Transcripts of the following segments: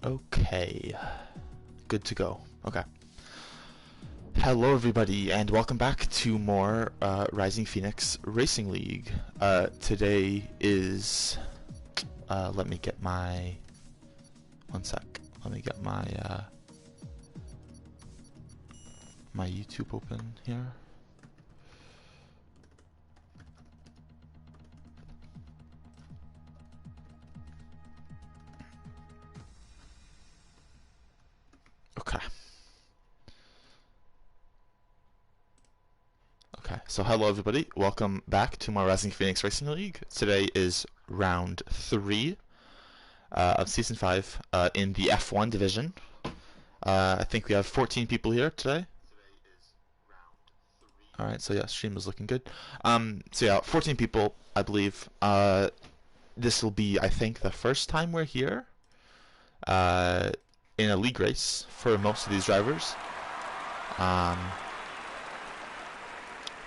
Okay, good to go. Okay. Hello everybody and welcome back to more Rising Phoenix Racing League. Today is, let me get my, one sec, let me get my, my YouTube open here. Okay. Okay, so hello everybody, welcome back to more Rising Phoenix Racing League. Today is round 3 of Season 5 in the F1 division. I think we have 14 people here today. Alright, so yeah, stream is looking good. So yeah, 14 people, I believe. This will be, I think, the first time we're here in a league race for most of these drivers.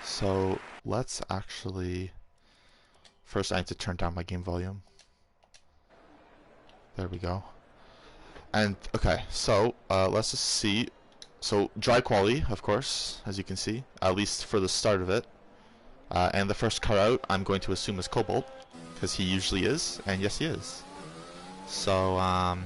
So let's actually... First I need to turn down my game volume. There we go. And, okay, so let's just see. So, dry quality, of course, as you can see, at least for the start of it. And the first car out, I'm going to assume is Cobalt, because he usually is, and yes he is. So,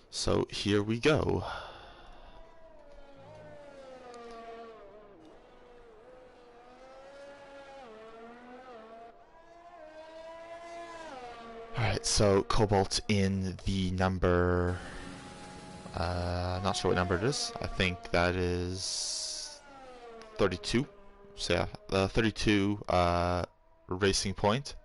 so here we go. Alright, so Cobalt in the number... not sure what number it is. I think that is 32. So yeah, the 32 racing point.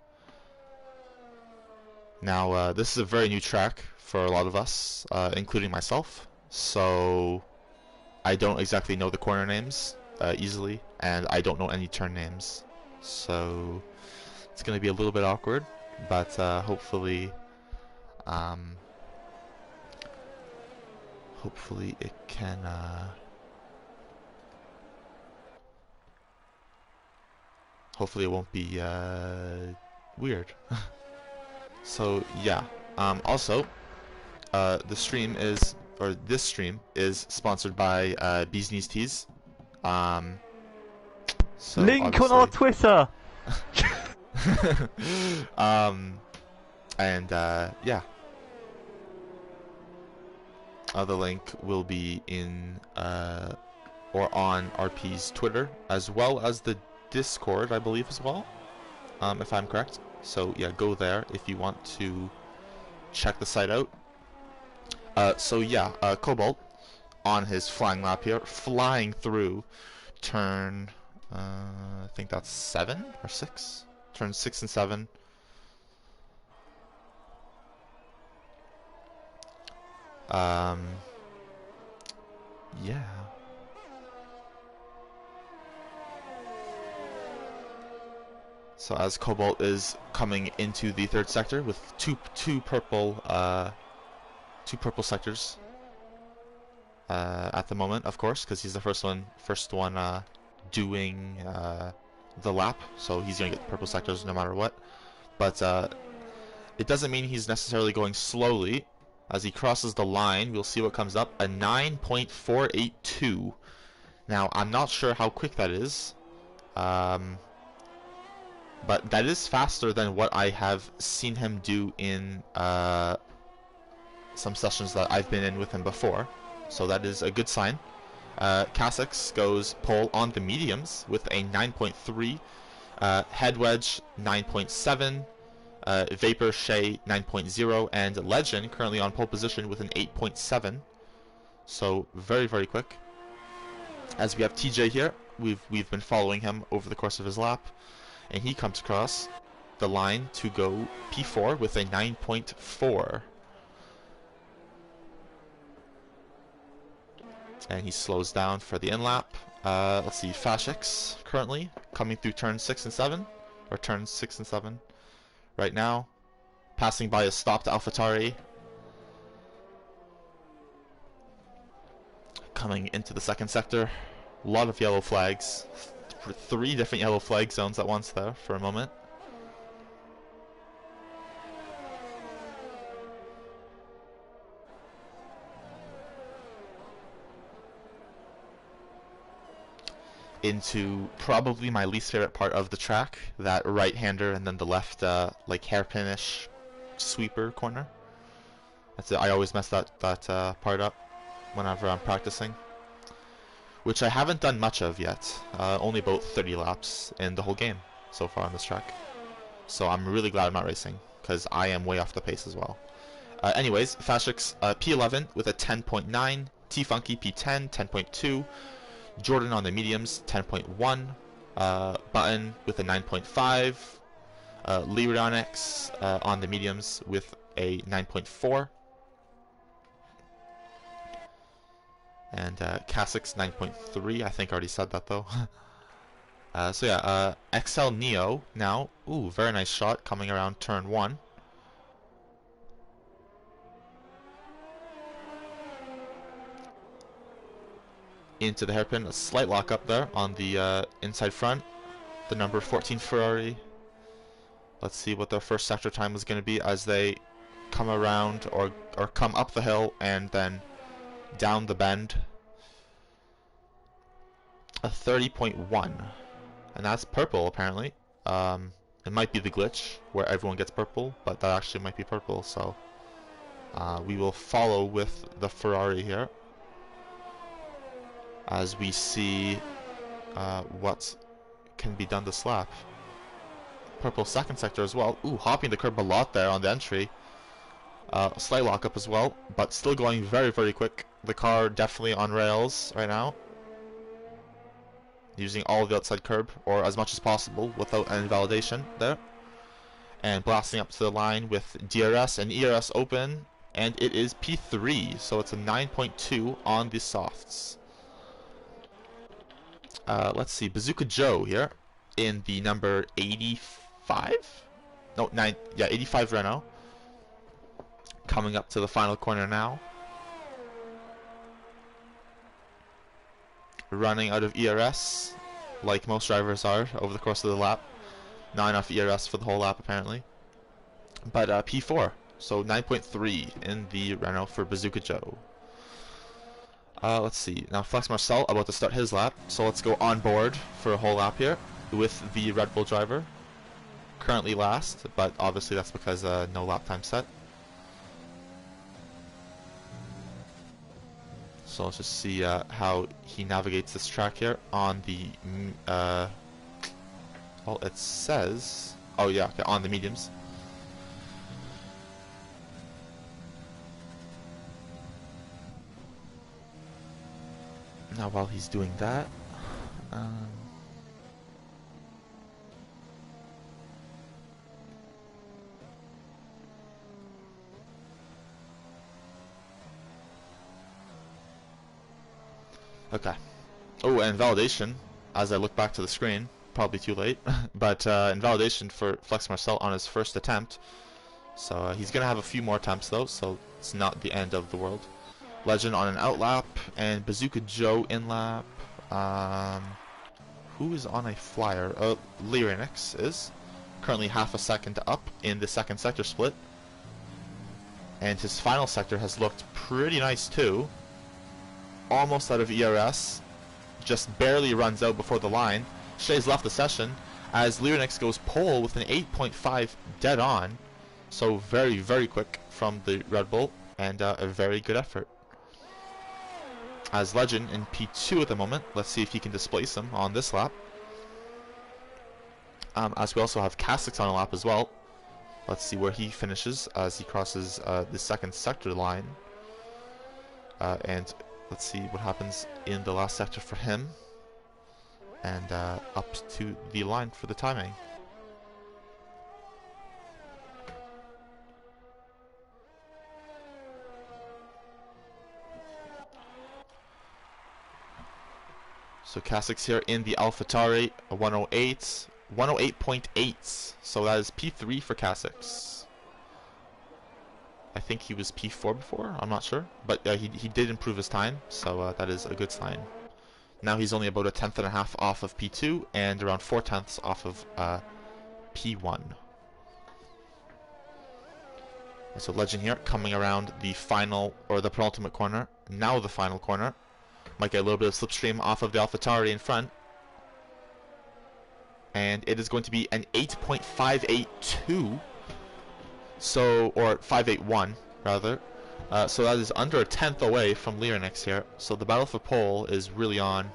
Now, this is a very new track for a lot of us, including myself. So I don't exactly know the corner names easily, and I don't know any turn names. So it's going to be a little bit awkward, but hopefully it can hopefully it won't be weird. So yeah, also this stream is sponsored by Bees Knees Tees. So link on our Twitter. And yeah, the link will be in or on RP's Twitter, as well as the Discord, I believe, as well, if I'm correct. So yeah, go there if you want to check the site out. So yeah, Cobalt on his flying lap here, flying through turn, I think that's 7 or 6, turn 6 and 7. Yeah. So as Cobalt is coming into the third sector with two purple sectors at the moment, of course, because he's the first one doing the lap, so he's gonna get the purple sectors no matter what. But it doesn't mean he's necessarily going slowly. As he crosses the line, we'll see what comes up, a 9.482. Now, I'm not sure how quick that is, but that is faster than what I have seen him do in some sessions that I've been in with him before, so that is a good sign. Casix goes pole on the mediums with a 9.3, Head Wedge 9.7, Vapor Shea 9.0, and Legend currently on pole position with an 8.7. So very, very quick. As we have TJ here, we've been following him over the course of his lap, and he comes across the line to go P4 with a 9.4. And he slows down for the in-lap. Let's see, Fashix currently coming through turn 6 and 7, or turn 6 and 7 right now, passing by a stopped AlphaTauri. Coming into the second sector, a lot of yellow flags. 3 different yellow flag zones at once there for a moment. into probably my least favorite part of the track, that right-hander and then the left, like hairpinish sweeper corner. That's it. I always mess that part up whenever I'm practicing, which I haven't done much of yet. Only about 30 laps in the whole game so far on this track. So I'm really glad I'm not racing, because I am way off the pace as well. Anyways, Fashix P11 with a 10.9, T-Funky P10, 10.2, Jordan on the mediums, 10.1, Button with a 9.5, Lyronix on the mediums with a 9.4, and Kasich 9.3. I think I already said that though. So yeah, XL Neo now. Ooh, very nice shot coming around turn 1. Into the hairpin, a slight lock up there on the inside front. The number 14 Ferrari. Let's see what their first sector time is going to be as they come around or come up the hill and then down the bend. A 30.1, and that's purple apparently. It might be the glitch where everyone gets purple, but that actually might be purple, so we will follow with the Ferrari here as we see what can be done this lap. Purple second sector as well. Ooh, hopping the curb a lot there on the entry. Slight lockup as well, but still going very, very quick. The car definitely on rails right now. Using all of the outside curb, or as much as possible, without any validation there. And blasting up to the line with DRS and ERS open, and it is P3, so it's a 9.2 on the softs. Let's see, Bazooka Joe here in the number 85? No, 85 Renault. Coming up to the final corner now. Running out of ERS, like most drivers are over the course of the lap. Not enough ERS for the whole lap apparently. But P4, so 9.3 in the Renault for Bazooka Joe. Let's see, now Flex Marcel about to start his lap, so let's go on board for a whole lap here with the Red Bull driver. Currently last, but obviously that's because no lap time set. So let's just see how he navigates this track here on the, well, it says, oh yeah, okay, on the mediums. Now while he's doing that, okay. Oh, and validation, as I look back to the screen, probably too late, but invalidation for Flex Marcel on his first attempt. So he's going to have a few more attempts though, so it's not the end of the world. Legend on an out lap, and Bazooka Joe in lap. Who is on a flyer? Lyronix is currently half a second up in the second sector split. And his final sector has looked pretty nice too. Almost out of ERS. Just barely runs out before the line. Shay's left the session as Lyronix goes pole with an 8.5 dead on. So very, very quick from the Red Bull, and a very good effort. As Legend in P2 at the moment. Let's see if he can displace him on this lap. As we also have Kasich on a lap as well. Let's see where he finishes as he crosses the second sector line. And let's see what happens in the last sector for him. And up to the line for the timing. So Kasich's here in the AlphaTauri, a 108, 108.8. So that is P3 for Kasich. I think he was P4 before, I'm not sure. But he did improve his time, so that is a good sign. Now he's only about a tenth and a half off of P2 and around 4/10 off of P1. So Legend here coming around the final, or the penultimate corner. Now the final corner. Might get a little bit of slipstream off of the AlphaTauri in front. and it is going to be an 8.582. So, or 581 rather. So that is under a tenth away from Leonix here. So the battle for pole is really on,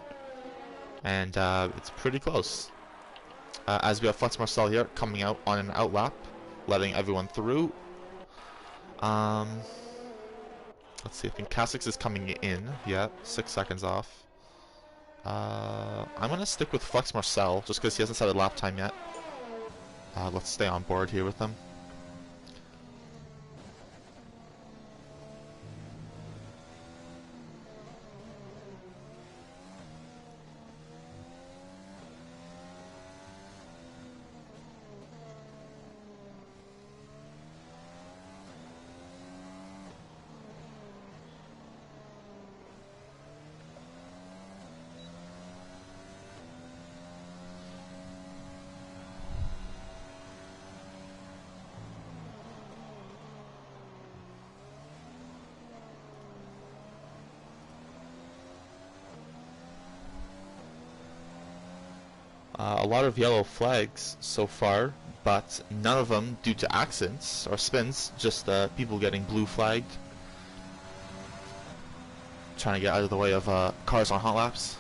and it's pretty close. As we have Flex Marcel here coming out on an outlap, letting everyone through. Let's see, I think Kasich is coming in. Yeah, 6 seconds off. I'm gonna stick with Flex Marcel just because he hasn't set a lap time yet. Let's stay on board here with him. A lot of yellow flags so far, but none of them due to accidents or spins, just people getting blue flagged. Trying to get out of the way of cars on hot laps.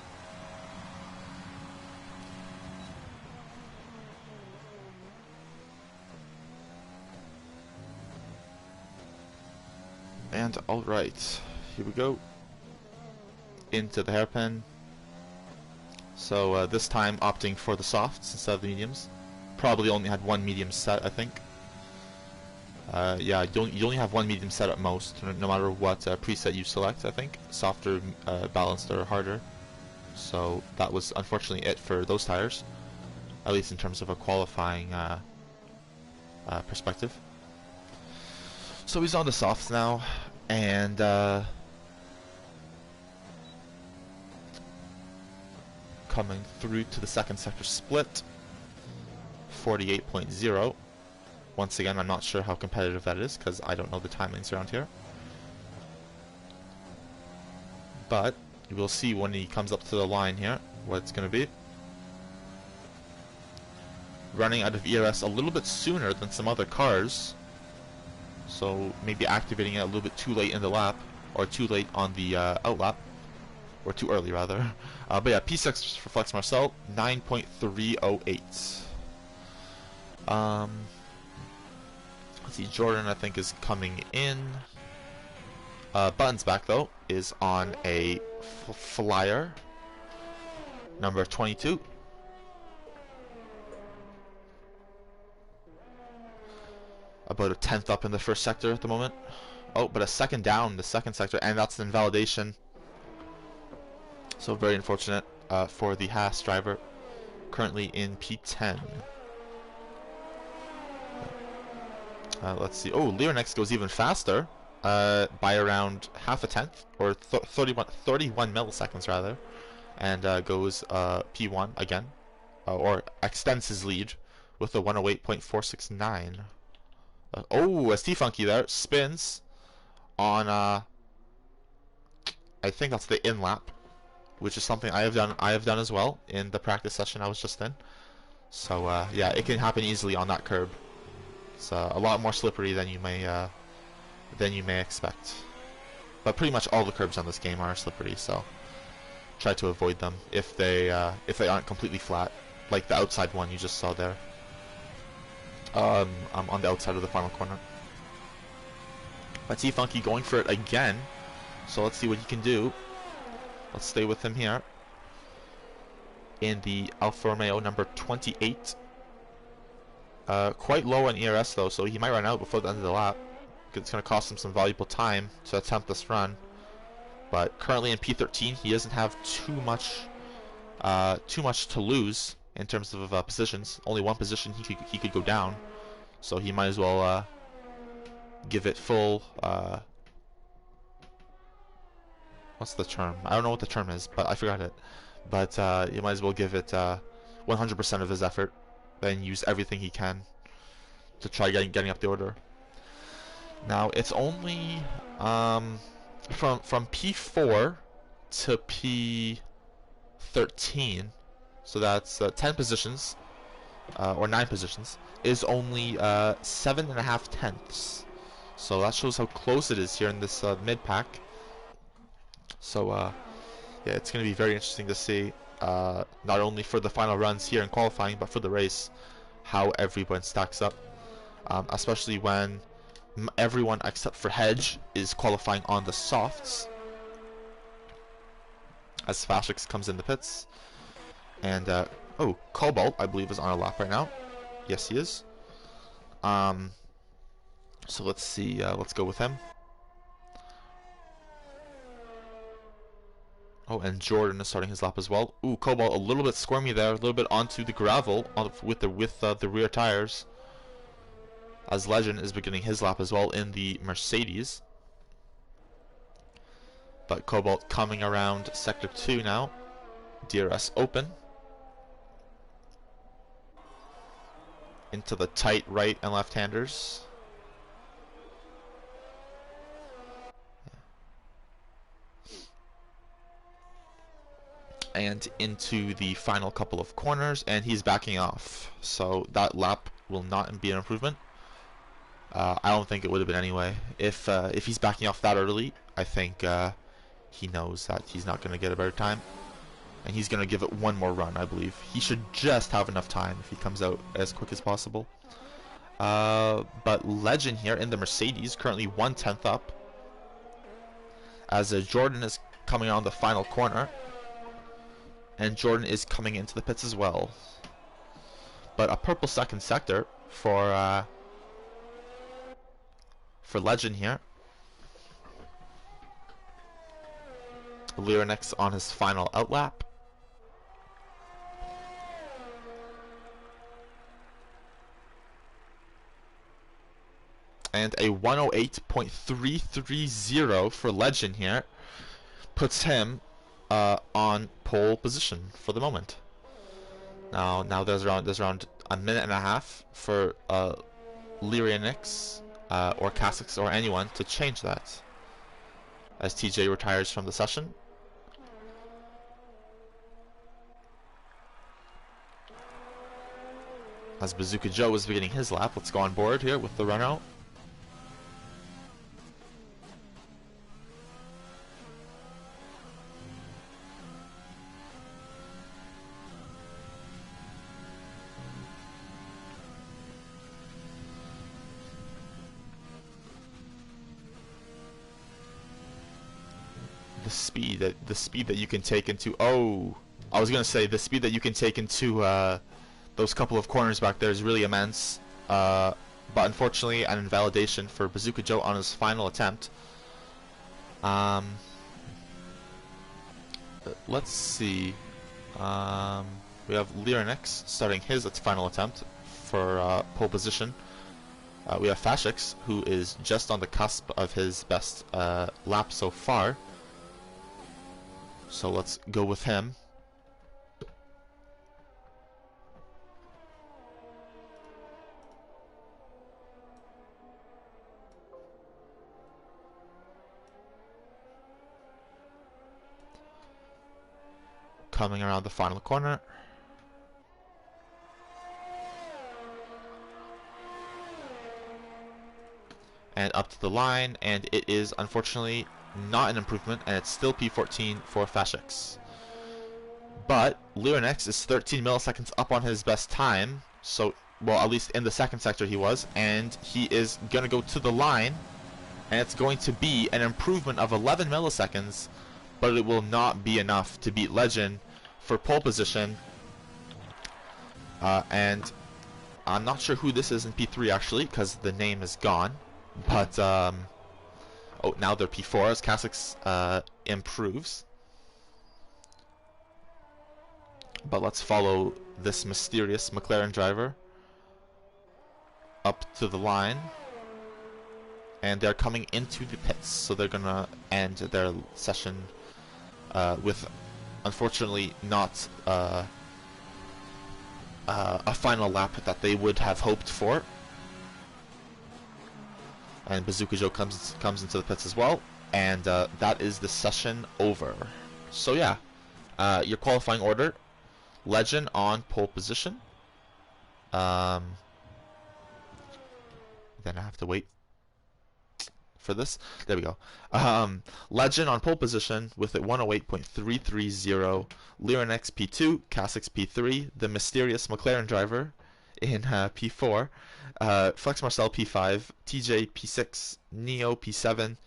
And alright, here we go. Into the hairpin. So this time opting for the softs instead of the mediums. Probably only had one medium set, I think. Yeah, you only have one medium set at most, no matter what preset you select, I think. Softer, balanced, or harder. So that was unfortunately it for those tires. At least in terms of a qualifying perspective. So he's on the softs now, and coming through to the second sector split, 48.0. Once again, I'm not sure how competitive that is because I don't know the timings around here. But we'll see when he comes up to the line here what it's going to be. Running out of ERS a little bit sooner than some other cars, so maybe activating it a little bit too late in the lap, or too late on the outlap. Or too early, rather. But yeah, P6 for Flex Marcel, 9.308. Let's see, Jordan, I think, is coming in. Buttons back, though, is on a flyer. Number 22. About a tenth up in the first sector at the moment. Oh, but a second down in the second sector, and that's an invalidation. So very unfortunate for the Haas driver, currently in P10. Let's see. Oh, Leonix goes even faster by around half a tenth, or 31 milliseconds rather, and goes P1 again, or extends his lead with a 108.469. Oh, a T-Funky there spins on I think that's the in lap, which is something I have done as well in the practice session I was just in. So yeah, it can happen easily on that curb. It's a lot more slippery than you may expect. But pretty much all the curbs on this game are slippery, so try to avoid them if they aren't completely flat, like the outside one you just saw there. On the outside of the final corner. But T-Funky going for it again, so let's see what he can do. Let's stay with him here in the Alfa Romeo number 28. Quite low on ERS though, so he might run out before the end of the lap. It's going to cost him some valuable time to attempt this run. But currently in P13, he doesn't have too much to lose in terms of positions. Only one position he could go down, so he might as well give it full. What's the term? I don't know what the term is, but I forgot it. But you might as well give it 100% of his effort, then use everything he can to try getting up the order. Now it's only from P4 to P13, so that's 10 positions or 9 positions, is only 7.5 tenths. So that shows how close it is here in this mid-pack. So yeah, it's going to be very interesting to see, not only for the final runs here in qualifying, but for the race, how everyone stacks up. Especially when everyone except for Hedge is qualifying on the softs, as Fashix comes in the pits. And oh, Cobalt, I believe, is on a lap right now. Yes, he is. So let's see. Let's go with him. Oh, and Jordan is starting his lap as well. Ooh, Cobalt a little bit squirmy there, a little bit onto the gravel with the rear tires. As Legend is beginning his lap as well in the Mercedes. But Cobalt coming around Sector 2 now. DRS open. Into the tight right and left-handers. And into the final couple of corners, and he's backing off. So that lap will not be an improvement. I don't think it would have been anyway. If he's backing off that early, I think he knows that he's not going to get a better time. And he's going to give it one more run, I believe. He should just have enough time if he comes out as quick as possible. But Legend here in the Mercedes, currently 1/10 up. As Jordan is coming on the final corner. And Jordan is coming into the pits as well. But a purple second sector for Legend here. Lyrinix on his final outlap. And a 108.330 for Legend here puts him on pole position for the moment. Now there's around a minute and a half for Lyrinix or Cassix or anyone to change that, as TJ retires from the session. As Bazooka Joe is beginning his lap, let's go on board here with the Renault. The speed that you can take into I was gonna say the speed that you can take into those couple of corners back there is really immense, but unfortunately an invalidation for Bazooka Joe on his final attempt. Let's see, we have Lyrinix starting his final attempt for pole position. We have Fashix, who is just on the cusp of his best lap so far. So let's go with him. Coming around the final corner. And up to the line, and it is unfortunately not an improvement, and it's still P14 for Fashix. But Lyrinix is 13 milliseconds up on his best time, so, well, at least in the second sector he was, and he is going to go to the line, and it's going to be an improvement of 11 milliseconds, but it will not be enough to beat Legend for pole position. And I'm not sure who this is in P3 actually, because the name is gone, but oh, now they're P4 as Cassix improves. But let's follow this mysterious McLaren driver up to the line. And they're coming into the pits, so they're going to end their session with, unfortunately, not a final lap that they would have hoped for. And Bazooka Joe comes into the pits as well, and that is the session over. So yeah, your qualifying order: Legend on pole position, Then I have to wait for this. There we go. Legend on pole position with a 108.330. Lyrinx P2, Casix P3, the mysterious McLaren driver in P4, Flex Marcel P5, TJ P6, Neo P7,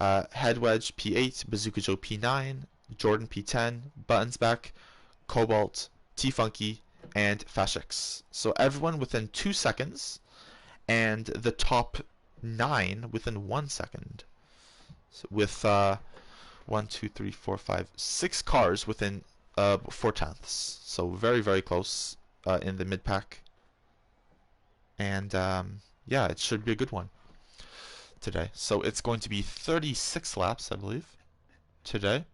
Headwedge P8, Bazooka Joe P9, Jordan P10, Buttonsback, Cobalt, T-Funky, and Fashix. So everyone within 2 seconds, and the top 9 within 1 second. So with 1, 2, 3, 4, 5, 6 cars within 4 tenths. So very, very close in the mid pack. And yeah, it should be a good one today. So it's going to be 36 laps, I believe, today.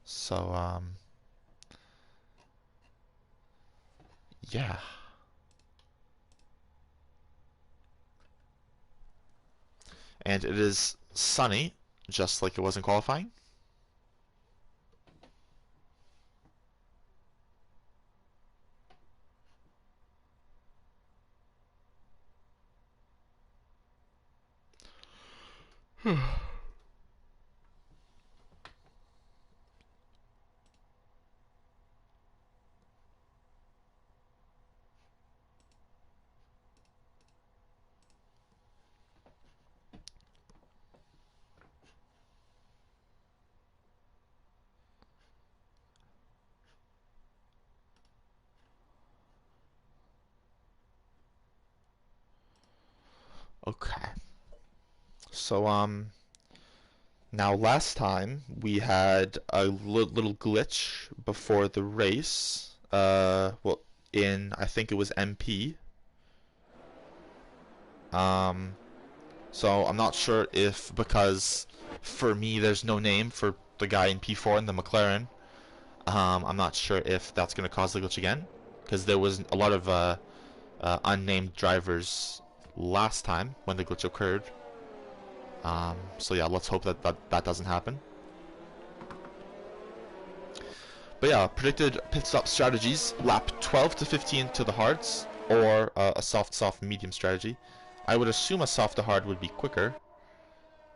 So yeah. And it is sunny, just like it was in qualifying. Okay. So now last time we had a little glitch before the race. Well, in I think it was MP. So I'm not sure if, because for me there's no name for the guy in P4 in the McLaren. I'm not sure if that's going to cause the glitch again, because there was a lot of unnamed drivers last time when the glitch occurred. So yeah, let's hope that doesn't happen. But yeah, predicted pit stop strategies: lap 12 to 15 to the hards, or a soft medium strategy. I would assume a soft to hard would be quicker.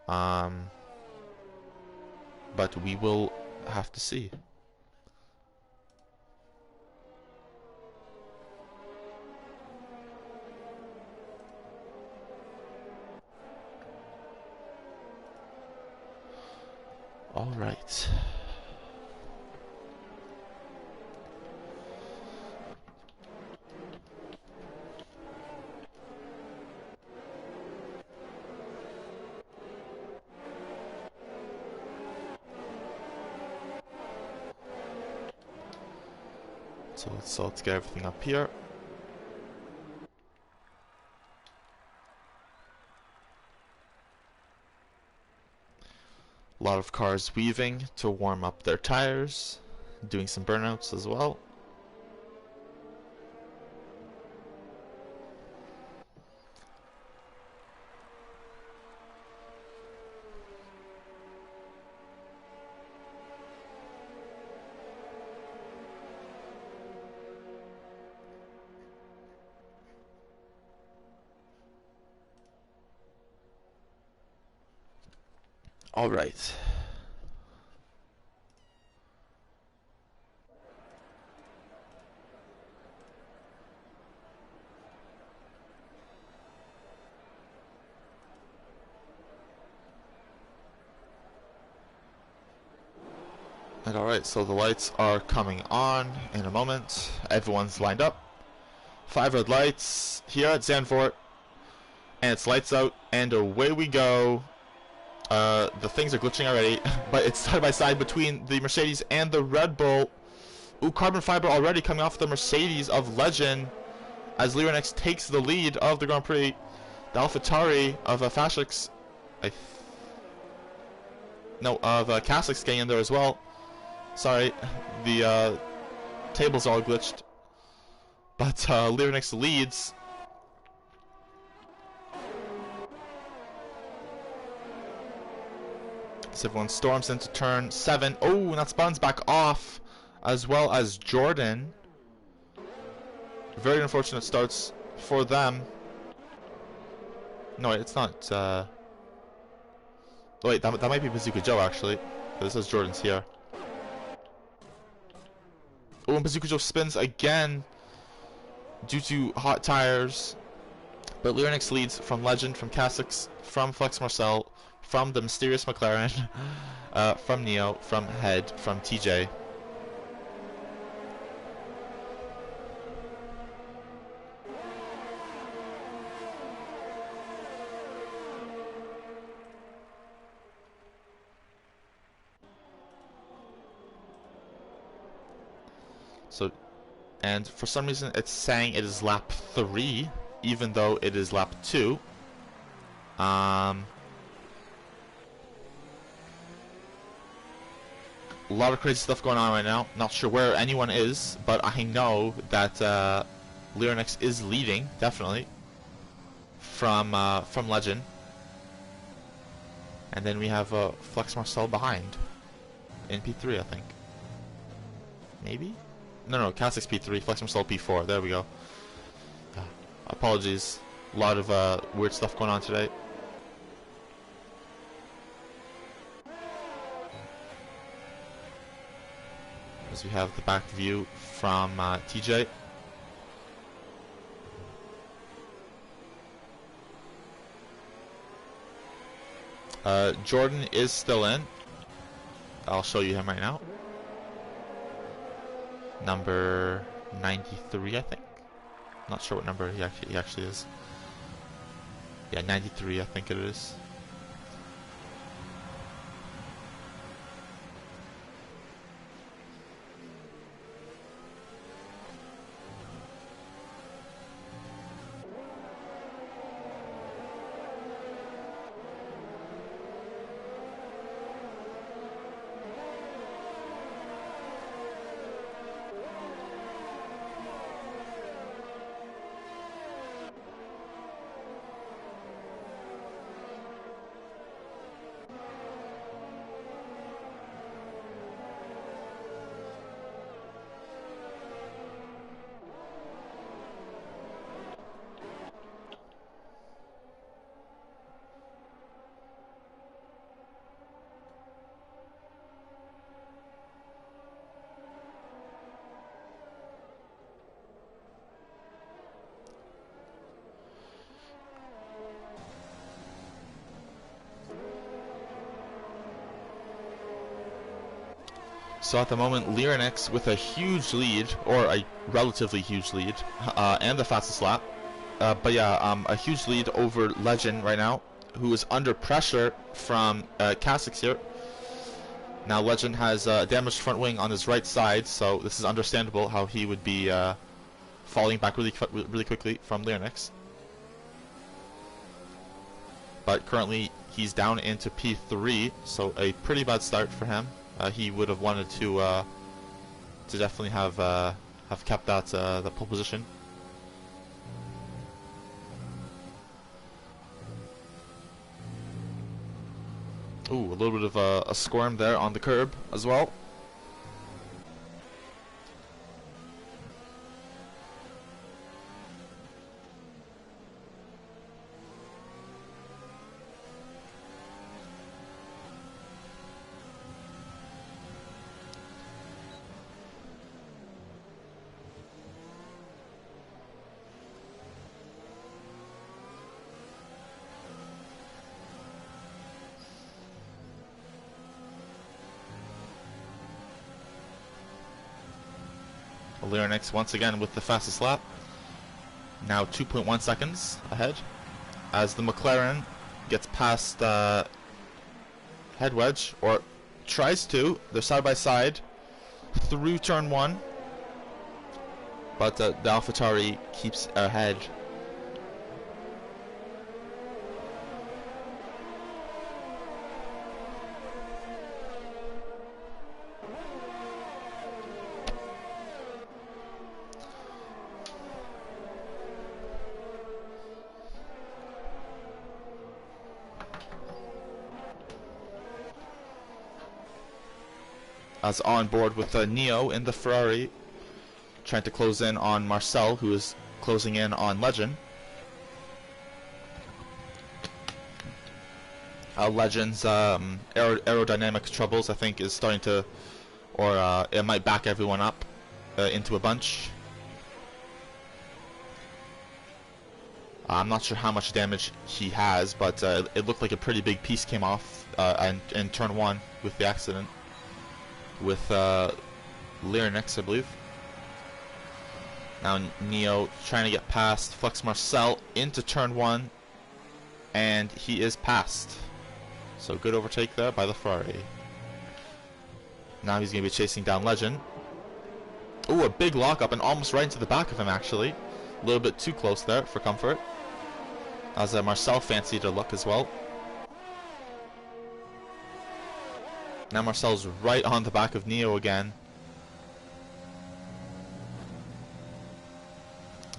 But we will have to see. All right. So let's get everything up here. A lot of cars weaving to warm up their tires, doing some burnouts as well. All right. And alright, so the lights are coming on in a moment. Everyone's lined up. 5 red lights here at Zandvoort. And it's lights out, and away we go. The things are glitching already, but it's side by side between the Mercedes and the Red Bull. Ooh, carbon fiber already coming off the Mercedes of Legend as Lyrinx takes the lead of the Grand Prix. The AlphaTauri of Fashix, of Casix getting in there as well. Sorry, the tables are all glitched. But Lyrinx leads. So everyone storms into turn 7. Oh, and that spawns back off, as well as Jordan. Very unfortunate starts for them. No, wait, it's not. Oh, wait, that might be Bazooka Joe, actually. This says Jordan's here. Oh, and Bazooka Joe spins again due to hot tires. But Lyrinx leads from Legend, from Cassix, from Flex Marcel, from the mysterious McLaren, from Neo, from Head, from TJ. So, and for some reason it's saying it is lap 3, even though it is lap 2. A lot of crazy stuff going on right now. Not sure where anyone is, but I know that Lyrinx is leading, definitely, from Legend. And then we have Flex Marcel behind in P3, I think. Maybe? No, Cassix P3, Flex Marcel P4. There we go. Apologies. A lot of weird stuff going on today. As we have the back view from TJ. Jordan is still in. I'll show you him right now. Number 93, I think. Not sure what number he actually is. Yeah, 93, I think it is. So at the moment, Lyrinx with a huge lead, or a relatively huge lead, and the fastest lap. But yeah, a huge lead over Legend right now, who is under pressure from Cassix here. Now Legend has a damaged front wing on his right side, so this is understandable how he would be falling back really quickly from Lyrinx. But currently he's down into P3, so a pretty bad start for him. He would have wanted to definitely have kept that the pole position. Ooh, a little bit of a squirm there on the curb as well. Lyrinx once again with the fastest lap. Now 2.1 seconds ahead. As the McLaren gets past Head Wedge, or tries to. They're side by side through turn 1. But the AlphaTauri keeps ahead. as on board with Neo in the Ferrari, trying to close in on Marcel, who is closing in on Legend. Legend's aerodynamic troubles, I think, is starting to, or it might back everyone up into a bunch. I'm not sure how much damage he has, but it looked like a pretty big piece came off in turn 1 with the accident with Lyrinix, I believe. Now Neo trying to get past Flex Marcel into turn 1, and he is passed. So good overtake there by the Ferrari. Now he's going to be chasing down Legend. Ooh, a big lockup and almost right into the back of him, actually. A little bit too close there for comfort. As Marcel fancied a look as well. Now Marcel's right on the back of Neo again.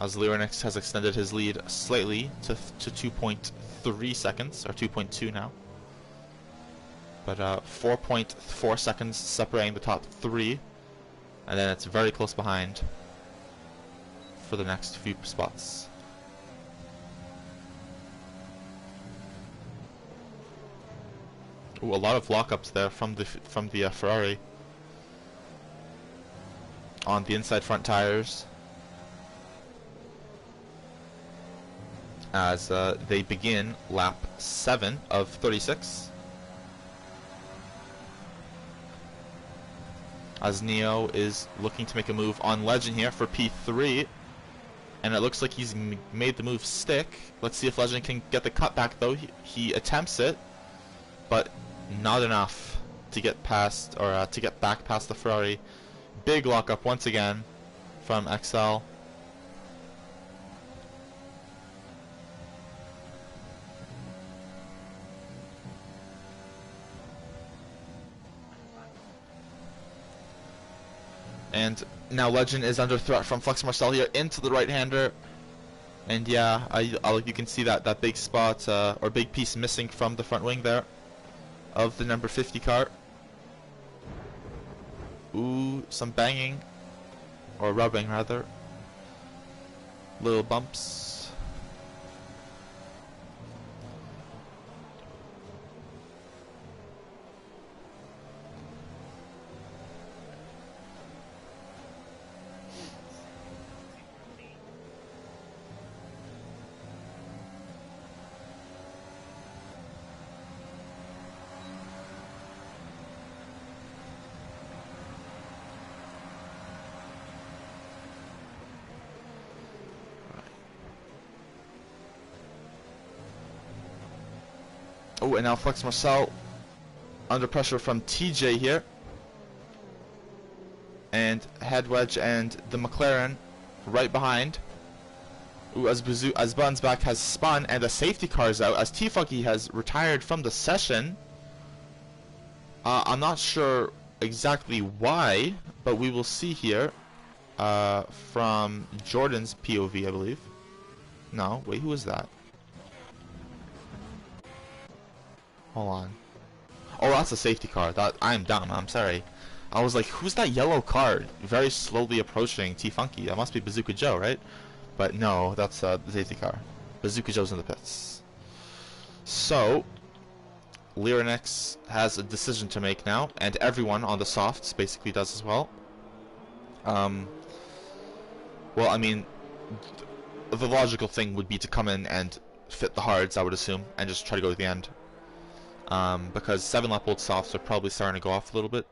As Lyrinix has extended his lead slightly to 2.3 seconds, or 2.2 now. But 4.4 seconds separating the top 3. And then it's very close behind for the next few spots. Ooh, a lot of lockups there from the Ferrari on the inside front tires as they begin lap 7 of 36. As Neo is looking to make a move on Legend here for P3, and it looks like he's made the move stick. Let's see if Legend can get the cutback, though. He attempts it, but not enough to get past, or to get back past the Ferrari. Big lockup once again from XL. And now Legend is under threat from Flex Marcel here into the right-hander. And yeah, you can see that big spot, or big piece missing from the front wing there of the number 50 car. Ooh, some banging, or rubbing rather. Little bumps. Oh, and now Flex Marcel under pressure from TJ here. And Head Wedge and the McLaren right behind. Ooh, as Bunsback has spun and the safety car is out as T-Funky has retired from the session. I'm not sure exactly why, but we will see here from Jordan's POV, I believe. No, wait, who is that? Hold on. Oh, that's a safety car. I'm dumb. I'm sorry. I was like, who's that yellow car very slowly approaching T-Funky? That must be Bazooka Joe, right? But no, that's the safety car. Bazooka Joe's in the pits. So, Lyrinix has a decision to make now, and everyone on the softs basically does as well. Well, I mean, the logical thing would be to come in and fit the hards, I would assume, and just try to go to the end. Because 7-lap old softs are probably starting to go off a little bit.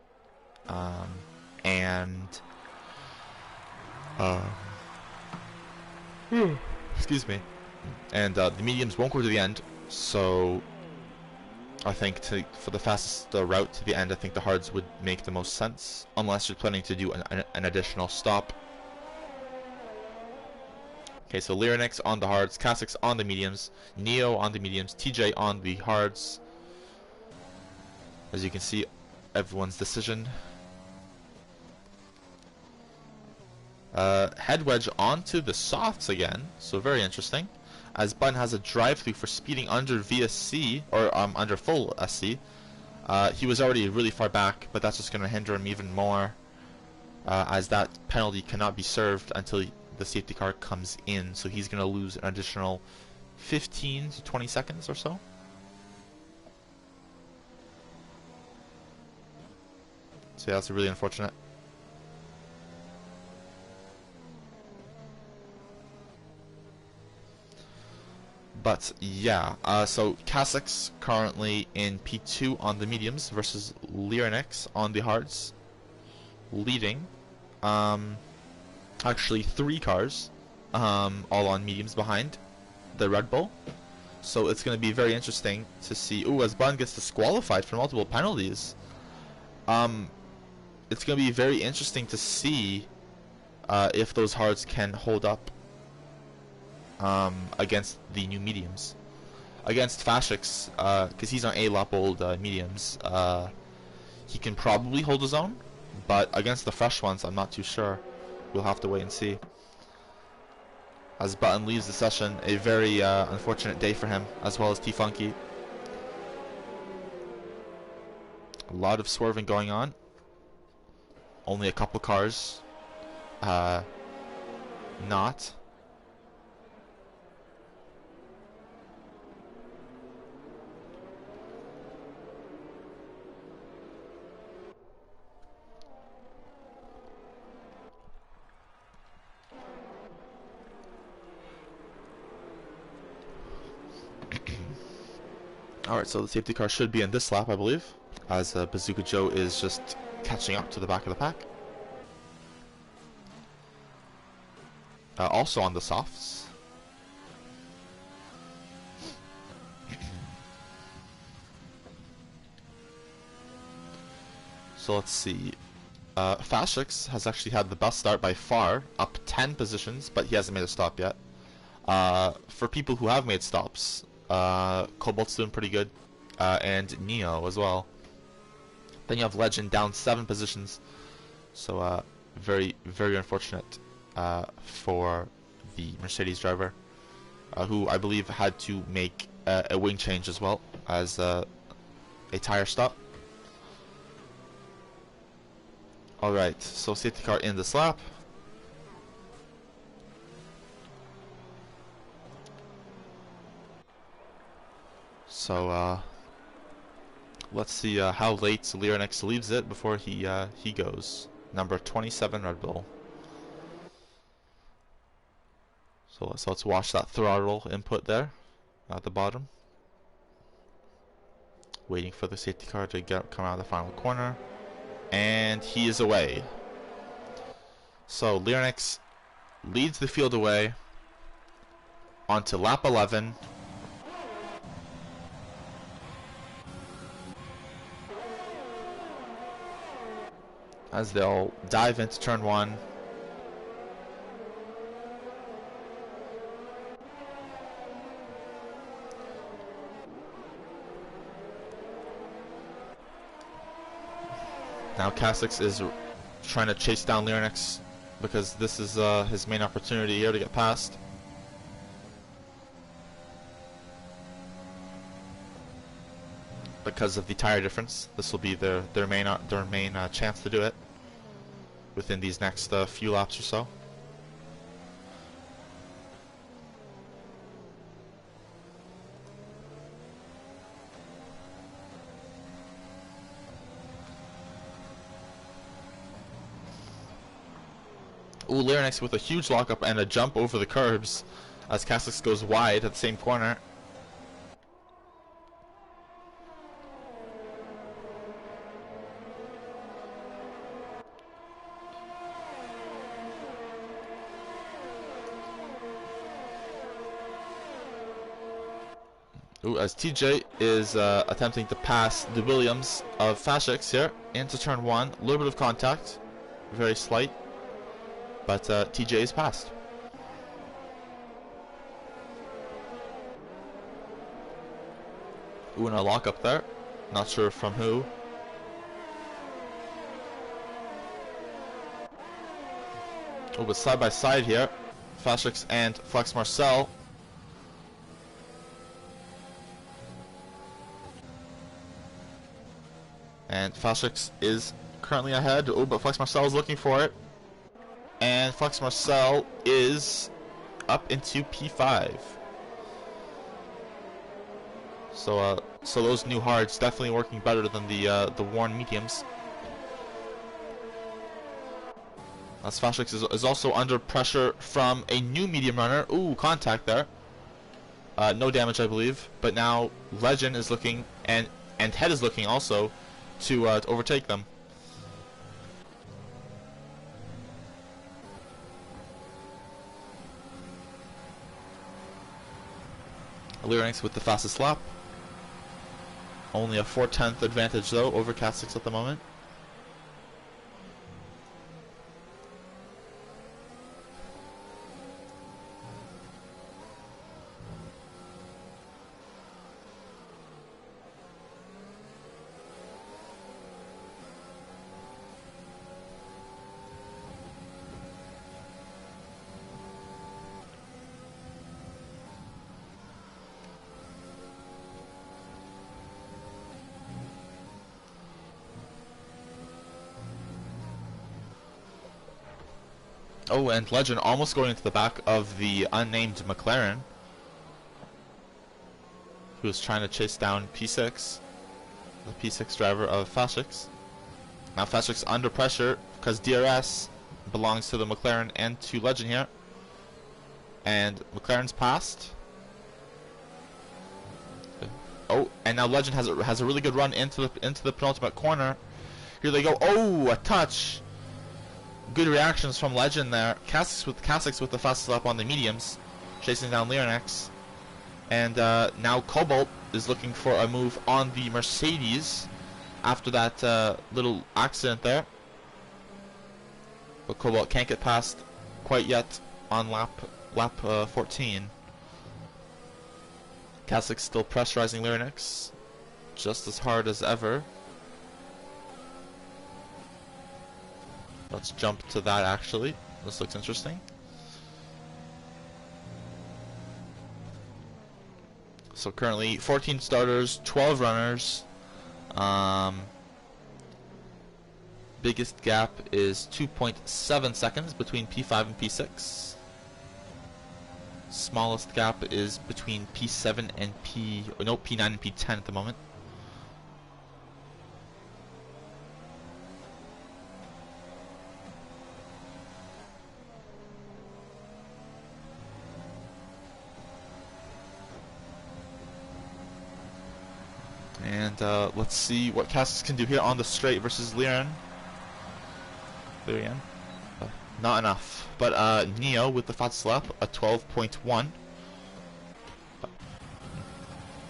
Excuse me. And the mediums won't go to the end, so I think for the fastest route to the end, I think the hards would make the most sense, unless you're planning to do an additional stop. Okay, so Lyrinix on the hards, Cassix on the mediums, Neo on the mediums, TJ on the hards. As you can see, everyone's decision. Head Wedge onto the softs again, so very interesting. As Bun has a drive-through for speeding under VSC, or under full SC, He was already really far back, but that's just going to hinder him even more, as that penalty cannot be served until the safety car comes in, so he's going to lose an additional 15 to 20 seconds or so. So yeah, that's really unfortunate. But yeah, so Kasic's currently in P2 on the mediums versus Lyrinix on the hards, leading. Actually 3 cars, all on mediums behind the Red Bull. So it's going to be very interesting to see. Ooh, as Bun gets disqualified for multiple penalties. It's going to be very interesting to see if those hards can hold up against the new mediums. Against Fashix, because he's on A-lap old mediums, he can probably hold his own, but against the fresh ones, I'm not too sure. We'll have to wait and see. As Button leaves the session, a very unfortunate day for him, as well as T-Funky. A lot of swerving going on. Only a couple cars. Not. Alright, so the safety car should be in this lap, I believe, as Bazooka Joe is just catching up to the back of the pack. Also on the softs. So let's see. Fashix has actually had the best start by far, up 10 positions, but he hasn't made a stop yet. For people who have made stops, Cobalt's doing pretty good, and Neo as well. Then you have Legend down 7 positions, so very, very unfortunate for the Mercedes driver, who I believe had to make a wing change as well as a tire stop. Alright, so safety car in this lap. So let's see how late Lyrinix leaves it before he goes. Number 27 Red Bull. So let's watch that throttle input there at the bottom. Waiting for the safety car to come out of the final corner. And he is away. So Lyrinix leads the field away onto lap 11. As they'll dive into turn 1. Now Kasic's is trying to chase down Lyrinix because this is his main opportunity here to get past. Because of the tire difference, this will be their main chance to do it within these next few laps or so. Ooh, Lyrinix with a huge lockup and a jump over the curbs as Kasic's goes wide at the same corner. Ooh, as TJ is attempting to pass the Williams of Fashix here into turn 1. A little bit of contact, very slight, but TJ is passed. Ooh, and a lockup there. Not sure from who. Oh, but side by side here, Fashix and Flex Marcel. And Fastrix is currently ahead. Oh, but Flex Marcel is looking for it. And Flex Marcel is up into P5. So those new hards definitely working better than the worn mediums. As Fastrix is also under pressure from a new medium runner. Ooh, contact there. No damage, I believe. But now Legend is looking, and Head is looking also to overtake them. Lyrinx with the fastest lap. Only a 4/10 advantage though over Cat6 at the moment. Oh, and Legend almost going into the back of the unnamed McLaren, who was trying to chase down P6, the P6 driver of Fastrix. Now Fastrix under pressure because DRS belongs to the McLaren and to Legend here. And McLaren's passed. Oh, and now Legend has a really good run into the penultimate corner. Here they go. Oh, a touch. Good reactions from Legend there. Cat6 with the fastest lap on the mediums, chasing down Lyrinx. And now Cobalt is looking for a move on the Mercedes after that little accident there. But Cobalt can't get past quite yet on lap 14. Cat6 still pressurizing Lyrinx just as hard as ever. Let's jump to that actually. This looks interesting. So currently 14 starters, 12 runners. Biggest gap is 2.7 seconds between P5 and P6. Smallest gap is between P7 and P9 and P10 at the moment. And let's see what Cassis can do here on the straight versus Lyran. Not enough. But Neo with the fastest lap, a 12.1.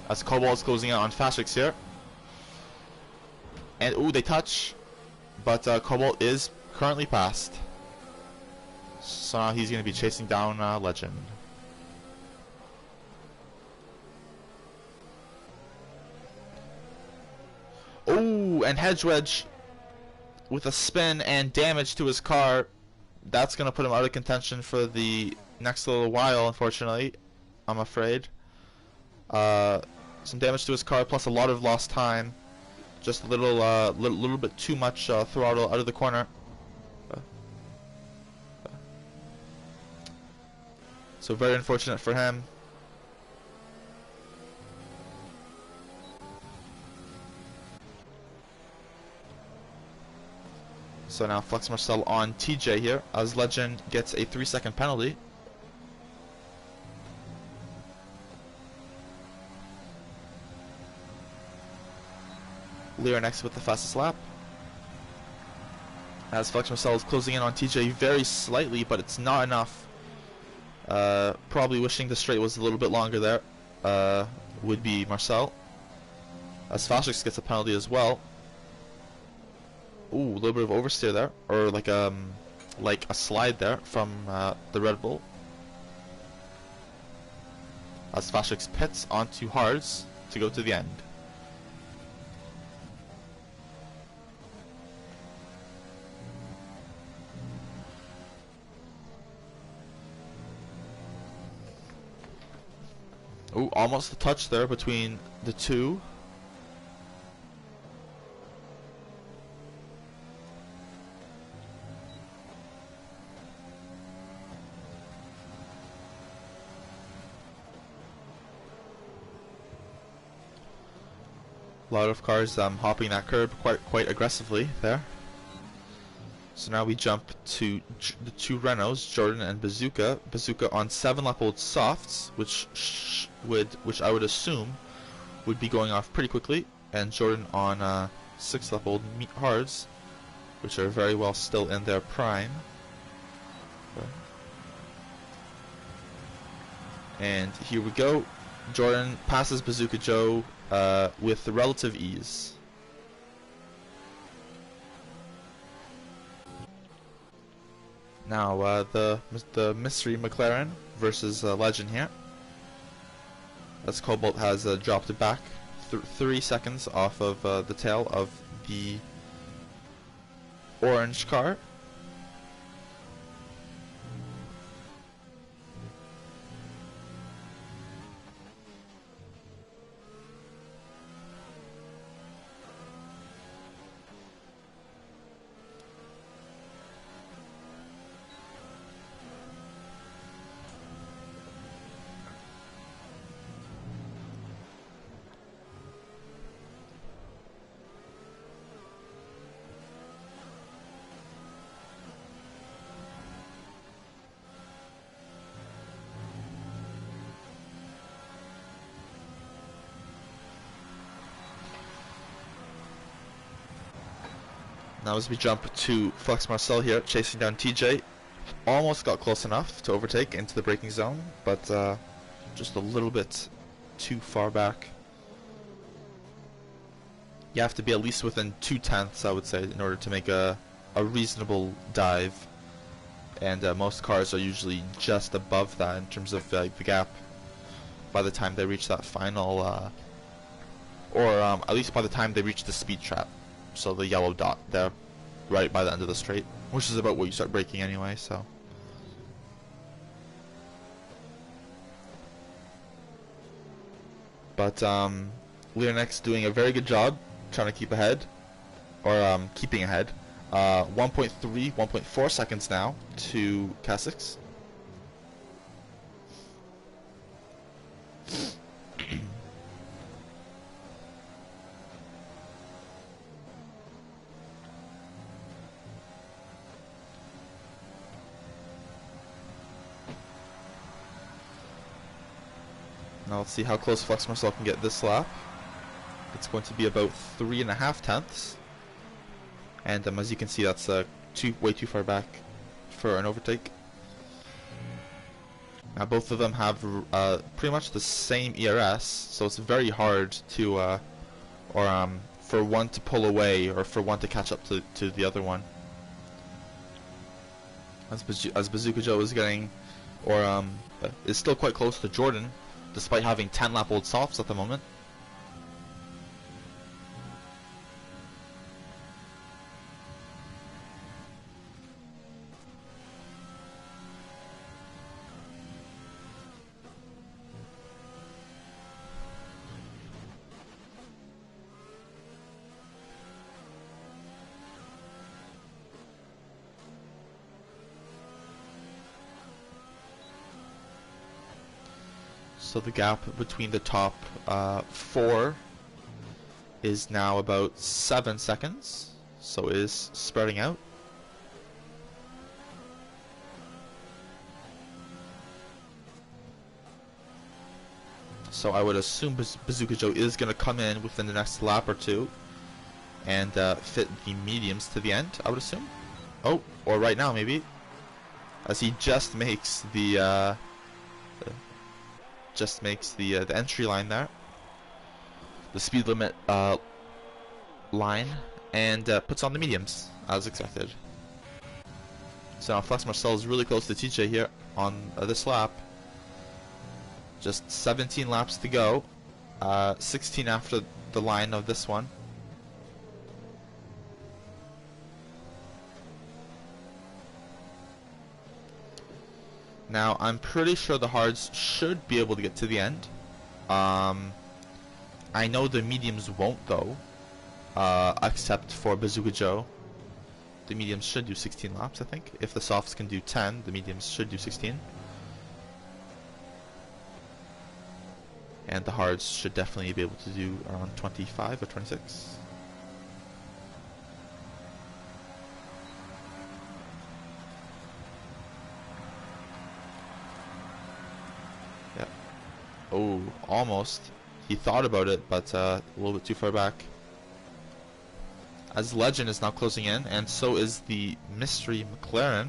As Cobalt is closing out on Fastrix here. And ooh, they touch. But Cobalt is currently passed. So now he's going to be chasing down Legend. Oh, and Hedge Wedge with a spin and damage to his car. That's going to put him out of contention for the next little while, unfortunately, I'm afraid. Some damage to his car, plus a lot of lost time. Just a little bit too much throttle out of the corner. So very unfortunate for him. So now Flex Marcel on TJ here, as Legend gets a 3-second penalty. Lyrinx with the fastest lap. As Flex Marcel is closing in on TJ very slightly, but it's not enough. Probably wishing the straight was a little bit longer there. Would be Marcel. As Fastrix gets a penalty as well. Ooh, a little bit of oversteer there, or like a slide there from the Red Bull. As Fastrix pits onto hards to go to the end. Ooh, almost a touch there between the two. A lot of cars hopping that curb quite aggressively there. So now we jump to the two Renaults, Jordan and Bazooka. Bazooka on 7-lap-old softs, which I would assume would be going off pretty quickly, and Jordan on 6-lap-old hards, which are very well still in their prime. And here we go. Jordan passes Bazooka Joe with relative ease. Now the mystery McLaren versus Legend here. As Cobalt has dropped it back 3 seconds off of the tail of the orange car. Now as we jump to Flex Marcel here, chasing down TJ. Almost got close enough to overtake into the braking zone, but just a little bit too far back. You have to be at least within 2/10, I would say, in order to make a reasonable dive. And most cars are usually just above that in terms of the gap by the time they reach that final, or at least by the time they reach the speed trap. So the yellow dot there, right by the end of the straight, which is about where you start braking anyway, so. But Leonix doing a very good job trying to keep ahead, or keeping ahead. 1.3, 1.4 seconds now to Kasich. Now let's see how close Flex Marcel can get this lap. It's going to be about 3.5 tenths. And as you can see, that's way too far back for an overtake. Now both of them have pretty much the same ERS, so it's very hard to, for one to pull away or for one to catch up to the other one. As Bazooka Joe is getting, is still quite close to Jordan, despite having 10-lap-old softs at the moment. So the gap between the top 4 is now about 7 seconds, so it is spreading out. So I would assume Bazooka Joe is going to come in within the next lap or two and fit the mediums to the end, I would assume. Oh, or right now maybe, as he just makes the entry line there, the speed limit line, and puts on the mediums as expected. So now Flex Marcel is really close to TJ here on this lap. Just 17 laps to go, 16 after the line of this one. Now, I'm pretty sure the hards should be able to get to the end. I know the mediums won't though, except for Bazooka Joe. The mediums should do 16 laps, I think. If the softs can do 10, the mediums should do 16. And the hards should definitely be able to do around 25 or 26. Yeah. Oh, almost. He thought about it, but a little bit too far back. As Legend is now closing in, and so is the Mystery McLaren.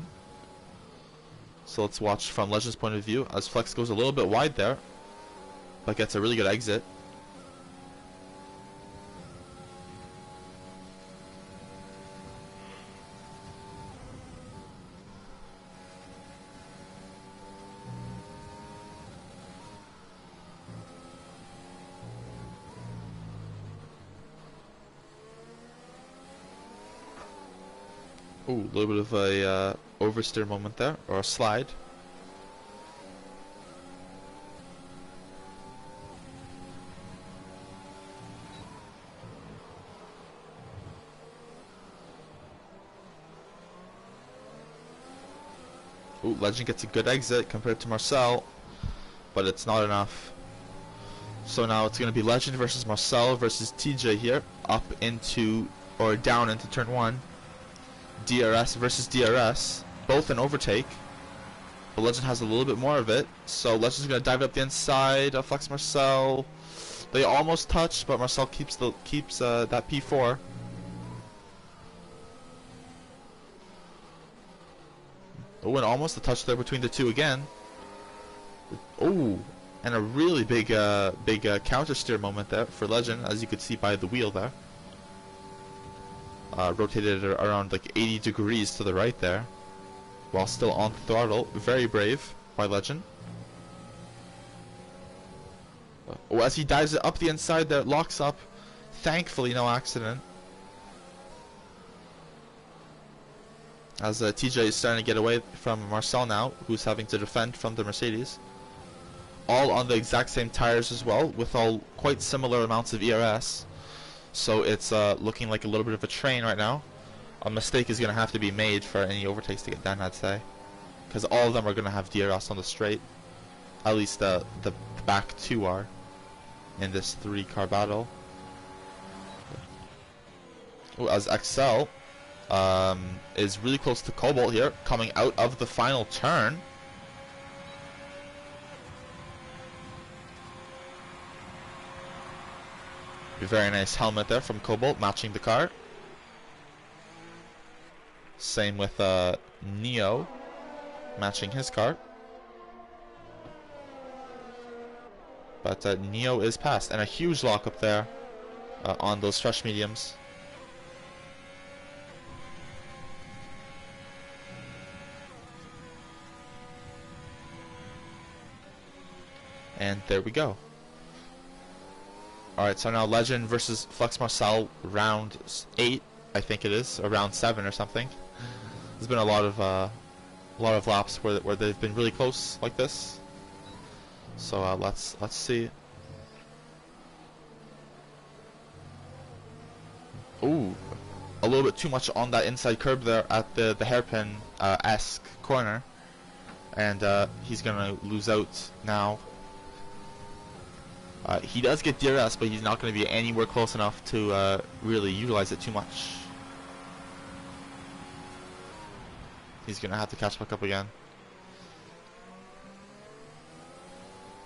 So let's watch from Legend's point of view as Flex goes a little bit wide there, but gets a really good exit. Ooh, a little bit of a oversteer moment there, or a slide. Ooh, Legend gets a good exit compared to Marcel, but it's not enough. So now it's going to be Legend versus Marcel versus TJ here, up into, or down into turn 1. DRS versus DRS, both an overtake, but Legend has a little bit more of it, so Legend's going to dive up the inside, Flex Marcel. They almost touch, but Marcel keeps that P4. Oh, and almost a touch there between the two again. Oh, and a really big counter steer moment there for Legend, as you could see by the wheel there. Rotated around like 80 degrees to the right there, while still on the throttle. Very brave by Legend. Oh, as he dives it up the inside there, locks up. Thankfully, no accident. As TJ is starting to get away from Marcel now, who's having to defend from the Mercedes. All on the exact same tires as well, with all quite similar amounts of ERS. So it's looking like a little bit of a train right now. A mistake is going to have to be made for any overtakes to get done, I'd say. Because all of them are going to have DRS on the straight. At least the back two are in this 3-car battle. Ooh, as XL is really close to Cobalt here, coming out of the final turn. A very nice helmet there from Cobalt, matching the car. Same with Neo, matching his car. But Neo is passed, and a huge lock up there on those fresh mediums. And there we go. Alright, so now Legend versus Flex Marcel, round 8, I think it is, or round 7 or something. There's been a lot of laps where they've been really close like this. So let's see. Ooh, a little bit too much on that inside curb there at the hairpin esque corner, and he's gonna lose out now. He does get DRS, but he's not going to be anywhere close enough to really utilize it too much. He's going to have to catch back up again.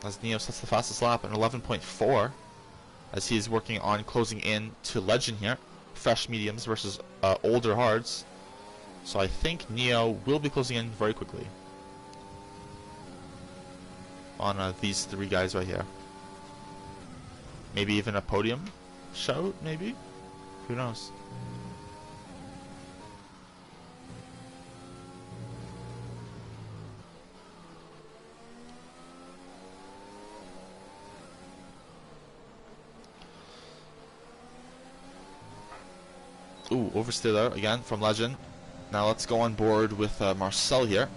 As Neo sets the fastest lap in 11.4, as he is working on closing in to Legend here. Fresh mediums versus older hards. So I think Neo will be closing in very quickly on these 3 guys right here. Maybe even a podium shout, maybe? Who knows? Ooh, oversteer there again from Legend. Now let's go on board with Marcel here.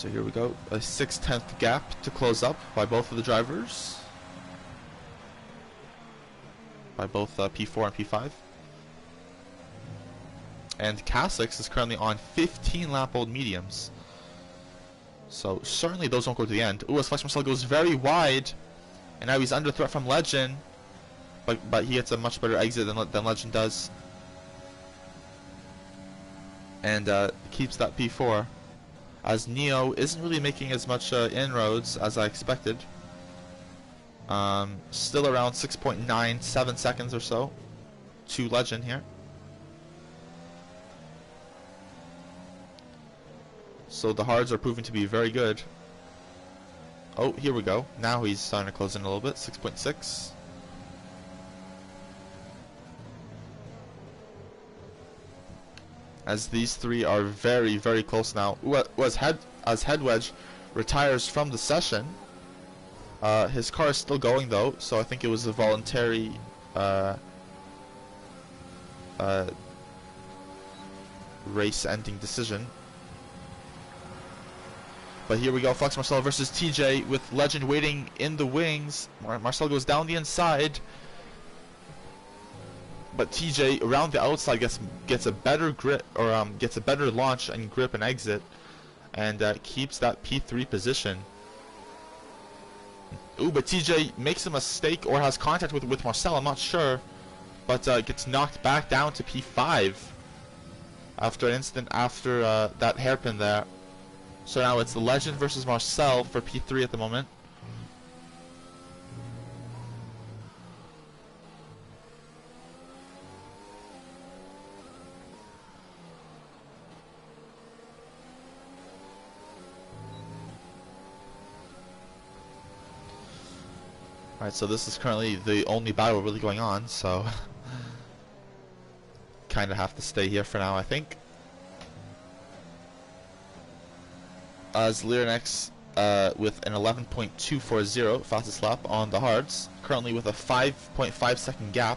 So here we go, a 6/10 gap to close up by both of the drivers. By both P4 and P5. And Kasich is currently on 15 lap old mediums. So certainly those won't go to the end. Ooh, as Flex Marcel goes very wide. And now he's under threat from Legend. But he gets a much better exit than Legend does. And keeps that P4. As Neo isn't really making as much inroads as I expected. Still around 6.97 seconds or so to Legend here. So the hards are proving to be very good. Oh, here we go. Now he's starting to close in a little bit. 6.6. As these three are very, very close now. As Head Wedge retires from the session. His car is still going though, so I think it was a voluntary race-ending decision. But here we go, Flex Marcel versus TJ with Legend waiting in the wings. Marcel goes down the inside, but TJ around the outside gets a better grip, or gets a better launch and grip and exit, and keeps that P3 position. Ooh, but TJ makes a mistake or has contact with Marcel, I'm not sure, but gets knocked back down to P5 after an incident after that hairpin there. So now it's the Legend versus Marcel for P3 at the moment. Alright, so this is currently the only battle really going on, so kind of have to stay here for now, I think. As Lyrinex with an 11.240 fastest lap on the hards, currently with a 5.5 second gap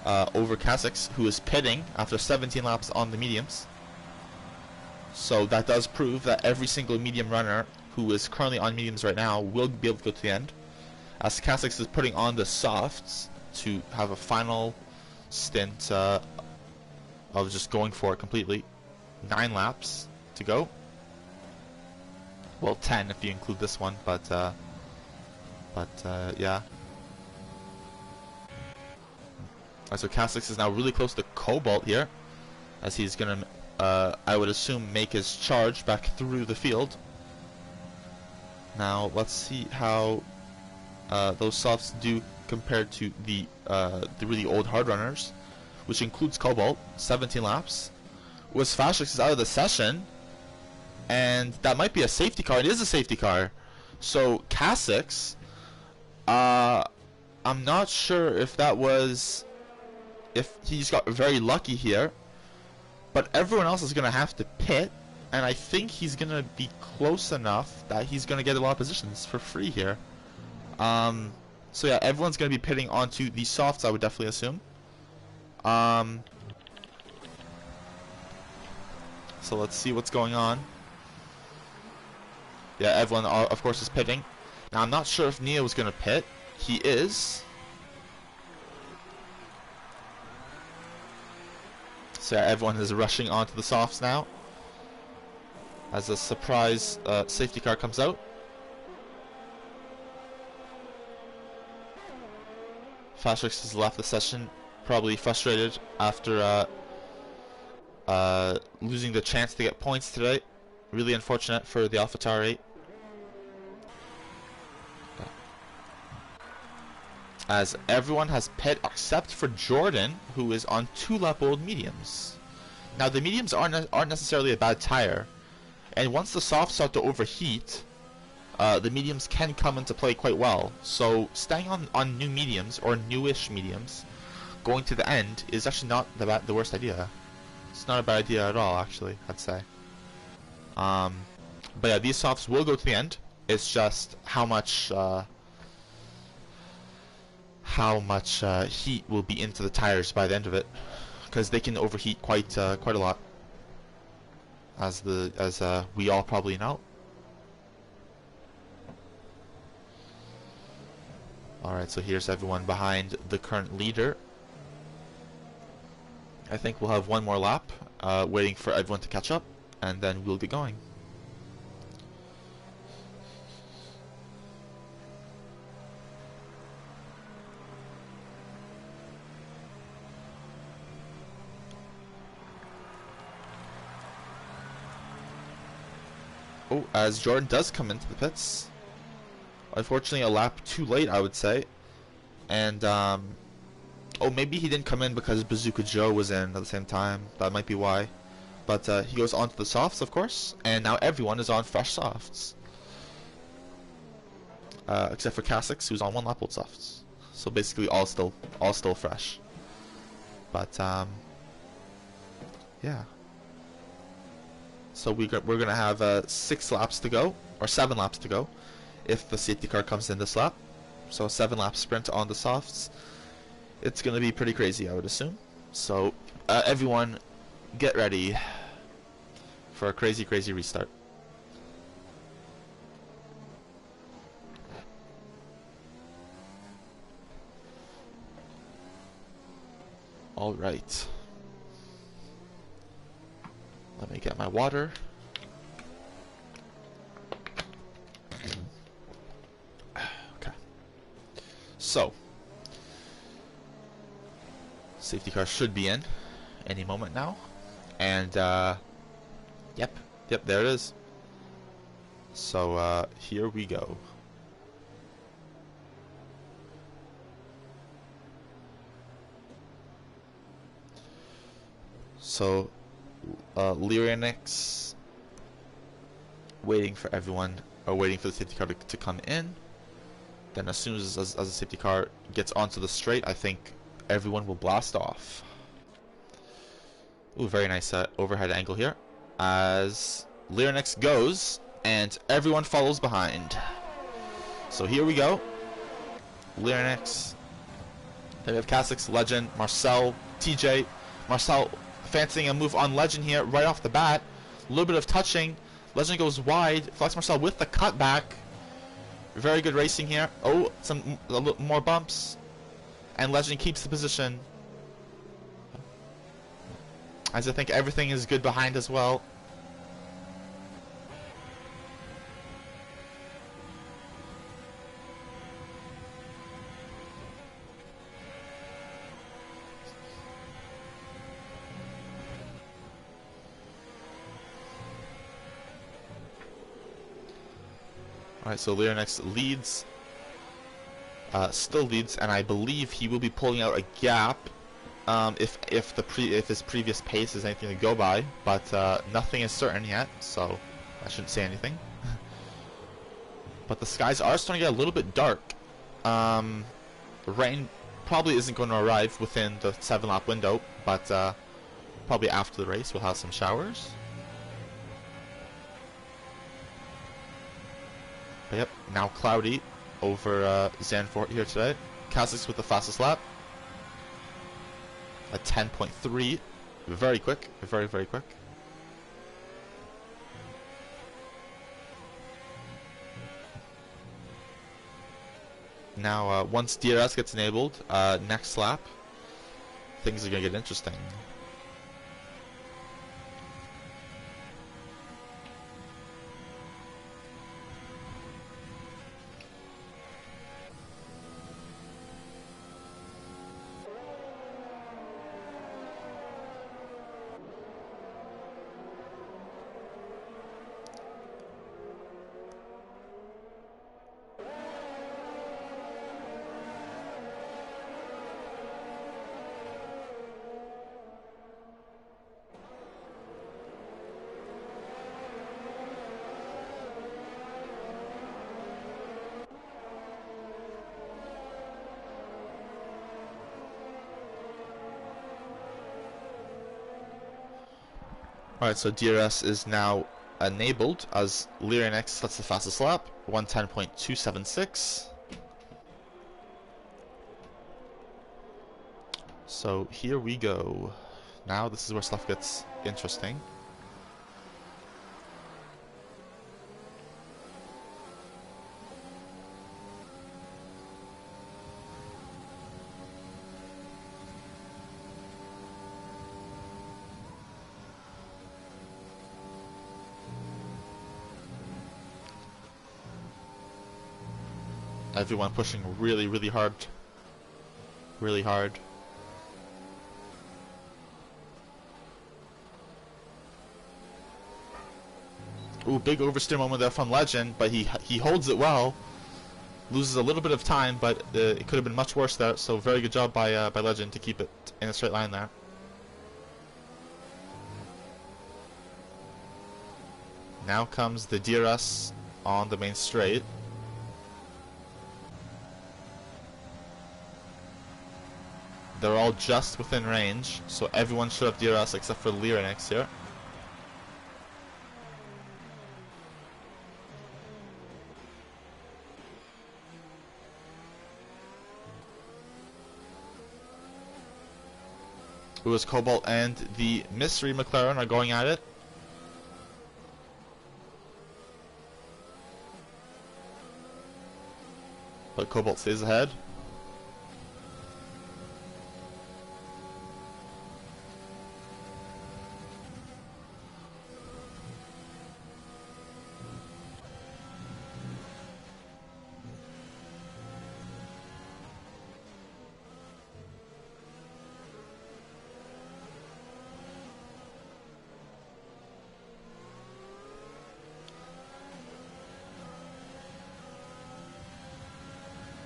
over Kasich, who is pitting after 17 laps on the mediums. So that does prove that every single medium runner who is currently on mediums right now will be able to go to the end, as Kasich is putting on the softs to have a final stint of just going for it completely. 9 laps to go. Well, 10 if you include this one, but yeah. Alright, so Kasich is now really close to Cobalt here, as he's gonna, I would assume, make his charge back through the field. Now let's see how those softs do compared to the really old hard runners, which includes Cobalt. 17 laps. Fashrix is out of the session. And that might be a safety car. It is a safety car. So Kasich, I'm not sure if that was, if he's got very lucky here, but everyone else is gonna have to pit, and I think he's gonna be close enough that he's gonna get a lot of positions for free here. So yeah, everyone's gonna be pitting onto the softs, I would definitely assume. So let's see what's going on. Yeah, everyone, of course, is pitting. Now, I'm not sure if Neo is going to pit. He is. So yeah, everyone is rushing onto the softs now, as a surprise safety car comes out. Fashrix has left the session, probably frustrated after losing the chance to get points today. Really unfortunate for the AlphaTauri. As everyone has pit except for Jordan, who is on 2 lap old mediums. Now the mediums aren't necessarily a bad tire, and once the softs start to overheat, the mediums can come into play quite well. So staying on new mediums, or newish mediums, going to the end is actually not the worst idea. It's not a bad idea at all, actually, I'd say. But yeah, these softs will go to the end. It's just how much heat will be into the tires by the end of it, because they can overheat quite a lot, as we all probably know. Alright, so here's everyone behind the current leader. I think we'll have one more lap, waiting for everyone to catch up, and then we'll get going. Oh, as Jordan does come into the pits. Unfortunately, a lap too late, I would say. And, oh, maybe he didn't come in because Bazooka Joe was in at the same time. That might be why. But he goes on to the softs, of course. And now everyone is on fresh softs. Except for Cassix, who's on 1 lap old softs. So basically all still fresh. But, yeah. So we're gonna have 6 laps to go, or 7 laps to go, if the safety car comes in this lap. So a 7-lap sprint on the softs. It's gonna be pretty crazy, I would assume. So everyone, get ready for a crazy, crazy restart. All right. Let me get my water. Okay. So, safety car should be in any moment now. And, yep, there it is. So, here we go. So, Lyrinix waiting for everyone, or waiting for the safety car to come in. Then as soon as the safety car gets onto the straight, I think everyone will blast off. Ooh, very nice overhead angle here. As Lyrinix goes, and everyone follows behind. So here we go. Lyrinix. Then we have Cassix, Legend, Marcel, TJ. Marcel fancying a move on Legend here right off the bat. A little bit of touching. Legend goes wide. Flex Marcel with the cutback. Very good racing here. Oh, a little more bumps. And Legend keeps the position. As I think everything is good behind as well. Alright, so Lyrinix leads, still leads, and I believe he will be pulling out a gap if his previous pace is anything to go by, but nothing is certain yet, so I shouldn't say anything. But the skies are starting to get a little bit dark. Rain probably isn't going to arrive within the 7-lap window, but probably after the race we'll have some showers. But yep, now cloudy over Zandvoort here today. Cassix with the fastest lap. A 10.3. Very quick. Very, very quick. Now, once DRS gets enabled, next lap, things are going to get interesting. Alright, so DRS is now enabled as Lyrinix, that's the fastest lap, 110.276. So here we go. Now this is where stuff gets interesting. Everyone pushing really, really hard. Really hard. Ooh, big oversteer moment there from Legend, but he holds it well. Loses a little bit of time, but it could have been much worse there. So very good job by Legend to keep it in a straight line there. Now comes the DRS on the main straight. They're all just within range, so everyone should have DRS except for Lyrinix here. Lewis Cobalt and the Mystery McLaren are going at it. But Cobalt stays ahead.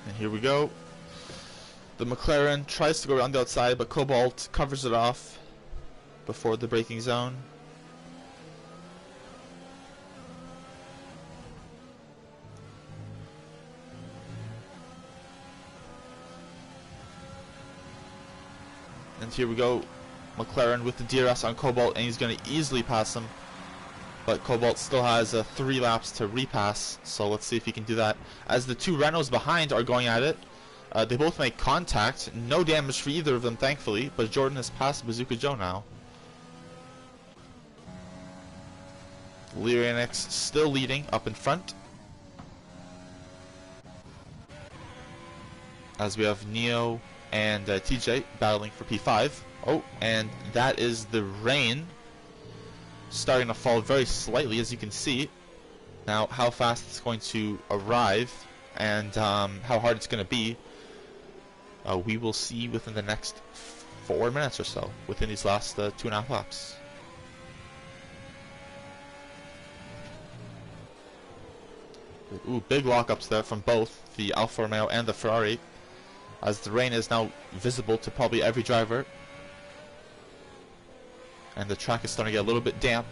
And here we go. The McLaren tries to go around the outside, but Cobalt covers it off before the braking zone. And here we go. McLaren with the DRS on Cobalt, and he's going to easily pass him. But Cobalt still has 3 laps to repass, so let's see if he can do that. As the 2 Renaults behind are going at it, they both make contact. No damage for either of them, thankfully, but Jordan has passed Bazooka Joe now. Lyrinix still leading up in front. As we have Neo and TJ battling for P5. Oh, and that is the rain starting to fall very slightly, as you can see. Now, how fast it's going to arrive and how hard it's going to be, we will see within the next 4 minutes or so, within these last 2.5 laps. Ooh, big lockups there from both the Alfa Romeo and the Ferrari, as the rain is now visible to probably every driver. And the track is starting to get a little bit damp,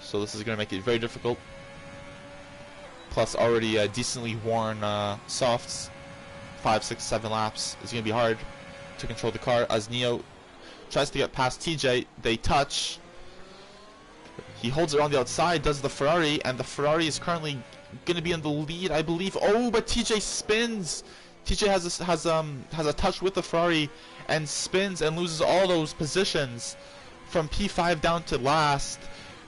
so this is going to make it very difficult. Plus already decently worn softs, 5, 6, 7 laps. It's going to be hard to control the car as Neo tries to get past TJ. They touch. He holds it on the outside, does the Ferrari, and the Ferrari is currently going to be in the lead, I believe. Oh, but TJ spins. TJ has a touch with the Ferrari and spins and loses all those positions from P5 down to last.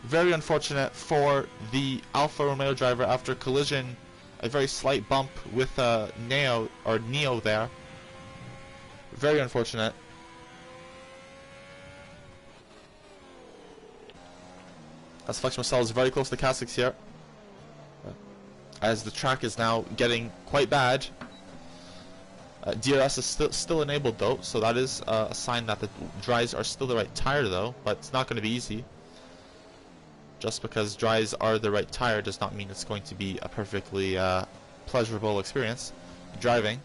Very unfortunate for the Alfa Romeo driver after collision. A very slight bump with Neo there. Very unfortunate. As Flex Marcel is very close to Cassix here, as the track is now getting quite bad. DRS is still enabled though, so that is a sign that the dries are still the right tire though, but it's not going to be easy. Just because dries are the right tire does not mean it's going to be a perfectly pleasurable experience driving.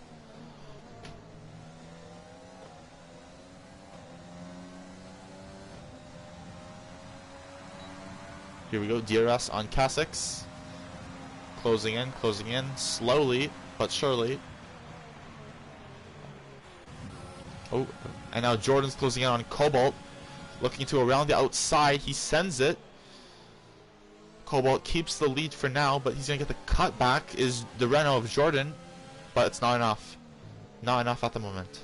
Here we go, DRS on Cassix. Closing in, slowly but surely. Oh, and now Jordan's closing in on Cobalt, looking to around the outside. He sends it. Cobalt keeps the lead for now, but he's going to get the cutback is the Renault of Jordan, but it's not enough. Not enough at the moment.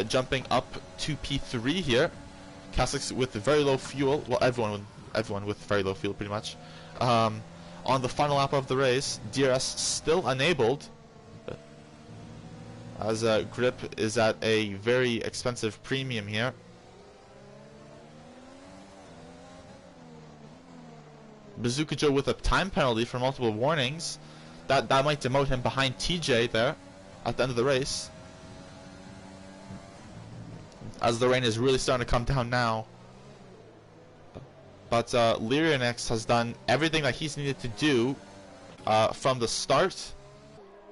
Jumping up to P3 here. Cassix with very low fuel. Well, everyone with very low fuel pretty much. On the final lap of the race, DRS still enabled, as grip is at a very expensive premium here. Bazooka Joe with a time penalty for multiple warnings. that might demote him behind TJ there at the end of the race, as the rain is really starting to come down now. But Lyrianix has done everything that he's needed to do from the start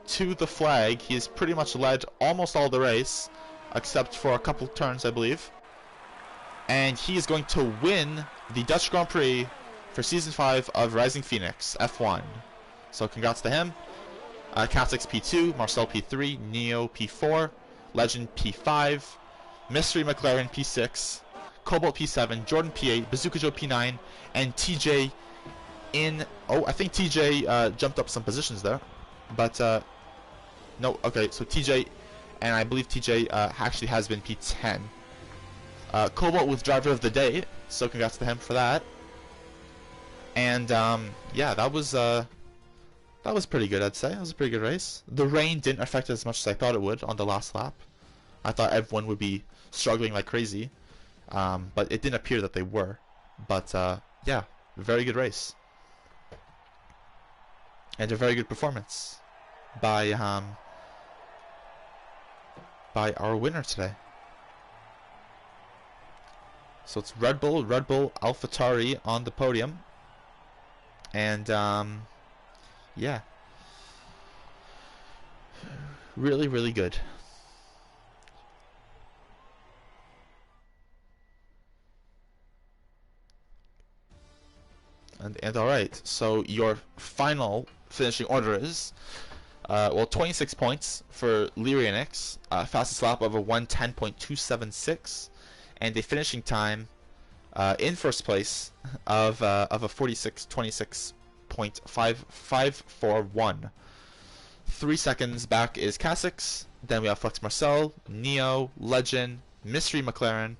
to the flag. He's pretty much led almost all the race, except for a couple turns, I believe. And he is going to win the Dutch Grand Prix for Season 5 of Rising Phoenix F1. So congrats to him. Catix P2, Marcel P3, Neo P4, Legend P5, Mystery McLaren P6, Cobalt P7, Jordan P8, Bazooka Joe P9, and TJ in... Oh, I think TJ jumped up some positions there. But, no, okay, so TJ, and I believe TJ actually has been P10. Cobalt with Driver of the Day, so congrats to him for that. And, yeah, that was pretty good, I'd say. That was a pretty good race. The rain didn't affect it as much as I thought it would on the last lap. I thought everyone would be struggling like crazy. But it didn't appear that they were. But, yeah, very good race. And a very good performance by our winner today. So it's Red Bull, AlphaTauri on the podium. And, yeah. Really, really good. And alright, so your final finishing order is, well, 26 points for Lyrianix, fastest lap of a 1:10.276, and a finishing time in first place of a 46:26.541. 3 seconds back is Casix, then we have Flex Marcel, Neo, Legend, Mystery McLaren,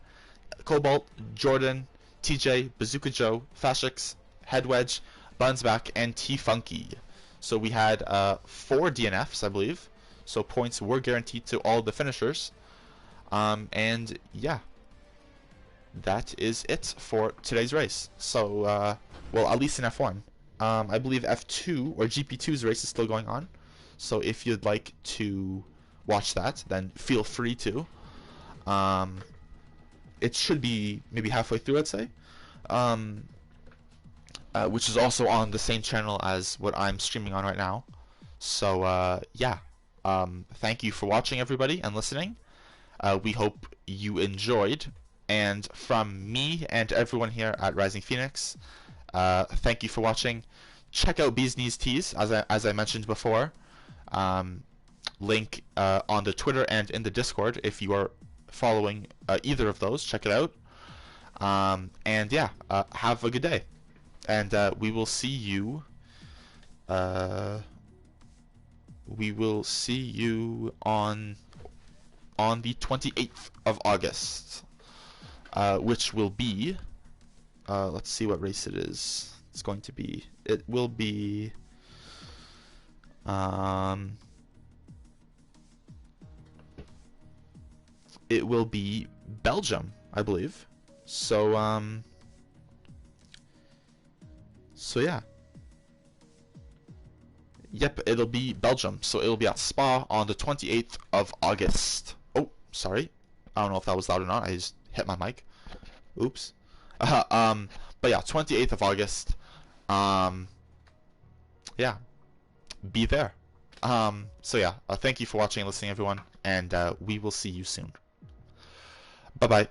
Cobalt, Jordan, TJ, Bazooka Joe, Fashix, Headwedge, Bunsback, and T-Funky. So we had 4 DNFs, I believe. So points were guaranteed to all the finishers. And yeah, that is it for today's race. So, well, at least in F1. I believe F2 or GP2's race is still going on. So if you'd like to watch that, then feel free to. It should be maybe halfway through, I'd say. Which is also on the same channel as what I'm streaming on right now. So, yeah. Thank you for watching, everybody, and listening. We hope you enjoyed. And from me and everyone here at Rising Phoenix, thank you for watching. Check out Bees Knees Tees, as I mentioned before. Link on the Twitter and in the Discord if you are following either of those. Check it out. And yeah, have a good day. And we will see you. We will see you on the 28th of August, which will be. Let's see what race it is. It's going to be. It will be. It will be Belgium, I believe. So So yeah. Yep, it'll be Belgium. So it'll be at Spa on the 28th of August. Oh, sorry. I don't know if that was loud or not. I just hit my mic. Oops. But yeah, 28th of August. Yeah. Be there. So yeah, thank you for watching and listening, everyone, and we will see you soon. Bye-bye.